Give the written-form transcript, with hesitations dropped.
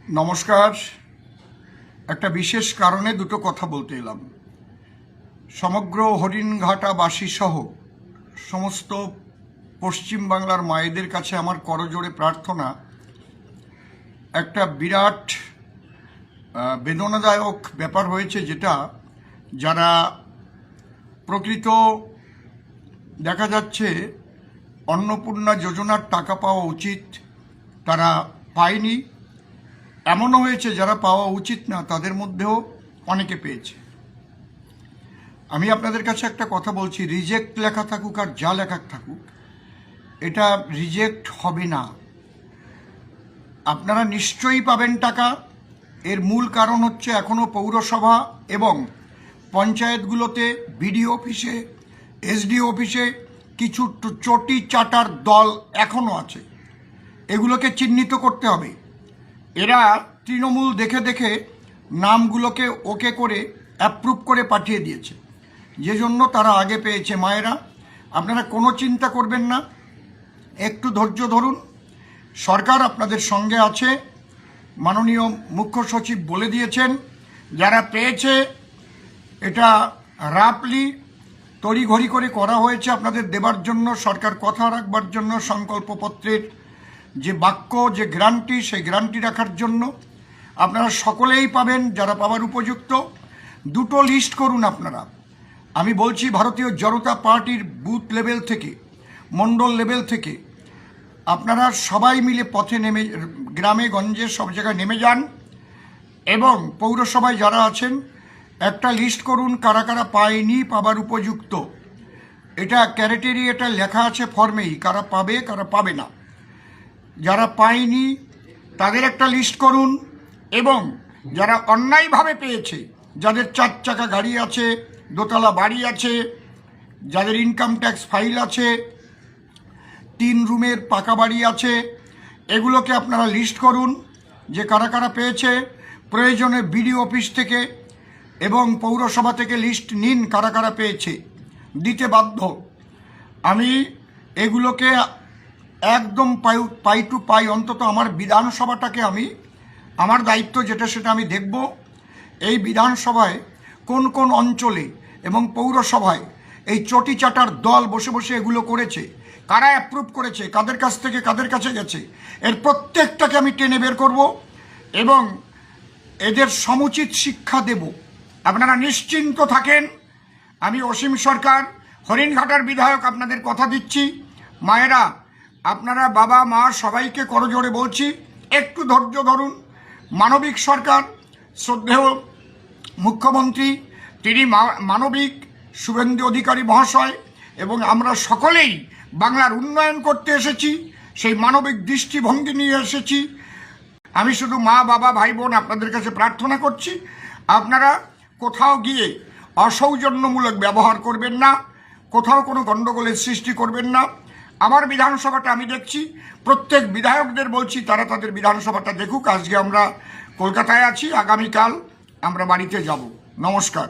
নমস্কার। একটা বিশেষ কারণে দুটো কথা বলতে এলাম। সমগ্র হরিণঘাটাবাসী সহ সমস্ত পশ্চিম বাংলার মায়েদের কাছে আমার করজোড়ে প্রার্থনা, একটা বিরাট বেদনাদায়ক ব্যাপার হয়েছে, যেটা যারা প্রকৃত দেখা যাচ্ছে অন্নপূর্ণা যোজনার টাকা পাওয়া উচিত তারা পায়নি। এমনও হয়েছে যারা পাওয়া উচিত না তাদের মধ্যেও অনেকে পেয়েছে। আমি আপনাদের কাছে একটা কথা বলছি, রিজেক্ট লেখা থাকুক আর যা লেখা থাকুক, এটা রিজেক্ট হবে না। আপনারা নিশ্চয়ই পাবেন টাকা। এর মূল কারণ হচ্ছে এখনও পৌরসভা এবং পঞ্চায়েতগুলোতে বিডিও অফিসে, এসডিও অফিসে কিছু চটি চাটার দল এখনও আছে। এগুলোকে চিহ্নিত করতে হবে। এরা তৃণমূল দেখে দেখে নামগুলোকে ওকে করে অ্যাপ্রুভ করে পাঠিয়ে দিয়েছে, যে জন্য তারা আগে পেয়েছে। মায়েরা, আপনারা কোনো চিন্তা করবেন না, একটু ধৈর্য ধরুন। সরকার আপনাদের সঙ্গে আছে। মাননীয় মুখ্য সচিব বলে দিয়েছেন, যারা পেয়েছে এটা রাফলি তড়িঘড়ি করে করা হয়েছে আপনাদের দেবার জন্য, সরকার কথা রাখবার জন্য, সংকল্পপত্রের যে বাক্য, যে গ্যারান্টি, সেই গ্যারান্টি রাখার জন্য। আপনারা সকলেই পাবেন যারা পাওয়ার উপযুক্ত। দুটো লিস্ট করুন আপনারা। আমি বলছি, ভারতীয় জনতা পার্টির বুথ লেভেল থেকে, মণ্ডল লেভেল থেকে আপনারা সবাই মিলে পথে নেমে, গ্রামে গঞ্জে সব জায়গায় নেমে যান এবং পৌরসভায় যারা আছেন একটা লিস্ট করুন কারা কারা পায়নি, পাবার উপযুক্ত। এটা ক্যারেটেরিয়াটা লেখা আছে ফর্মেই, কারা পাবে কারা পাবে না। যারা পায়নি তাদের একটা লিস্ট করুন, এবং যারা অন্যায়ভাবে পেয়েছে, যাদের 4 চাকা গাড়ি আছে, দোতলা বাড়ি আছে, যাদের ইনকাম ট্যাক্স ফাইল আছে, 3 রুমের পাকা বাড়ি আছে, এগুলোকে আপনারা লিস্ট করুন যে কারা কারা পেয়েছে। প্রয়োজনে বিডিও অফিস থেকে এবং পৌরসভা থেকে লিস্ট নিন কারা কারা পেয়েছে, দিতে বাধ্য। আমি এগুলোকে একদম পাই টু পাই, অন্তত আমার বিধানসভাটাকে আমি, আমার দায়িত্ব যেটা সেটা আমি দেখব। এই বিধানসভায় কোন কোন অঞ্চলে এবং পৌরসভায় এই চটি চাটার দল বসে বসে এগুলো করেছে, কারা অ্যাপ্রুভ করেছে, কাদের কাছ থেকে কাদের কাছে গেছে, এর প্রত্যেকটাকে আমি টেনে বের করব এবং এদের সমুচিত শিক্ষা দেব। আপনারা নিশ্চিন্ত থাকেন। আমি অসীম সরকার, হরিণঘাটার বিধায়ক, আপনাদের কথা দিচ্ছি। মায়েরা, আপনারা বাবা মা সবাইকে করজোড়ে বলছি, একটু ধৈর্য ধরুন। মানবিক সরকার, শ্রদ্ধেয় মুখ্যমন্ত্রী, তিনি মানবিক, শুভেন্দু অধিকারী মহাশয়, এবং আমরা সকলেই বাংলার উন্নয়ন করতে এসেছি, সেই মানবিক দৃষ্টিভঙ্গি নিয়ে এসেছি। আমি শুধু মা বাবা ভাই বোন আপনাদের কাছে প্রার্থনা করছি, আপনারা কোথাও গিয়ে অসৌজন্যমূলক ব্যবহার করবেন না, কোথাও কোনো গণ্ডগোলের সৃষ্টি করবেন না। আমার বিধানসভাটা আমি দেখছি, প্রত্যেক বিধায়কদের বলছি তারা তাদের বিধানসভাটা দেখুক। আজকে আমরা কলকাতায় আছি, আগামীকাল আমরা বাড়িতে যাব। নমস্কার।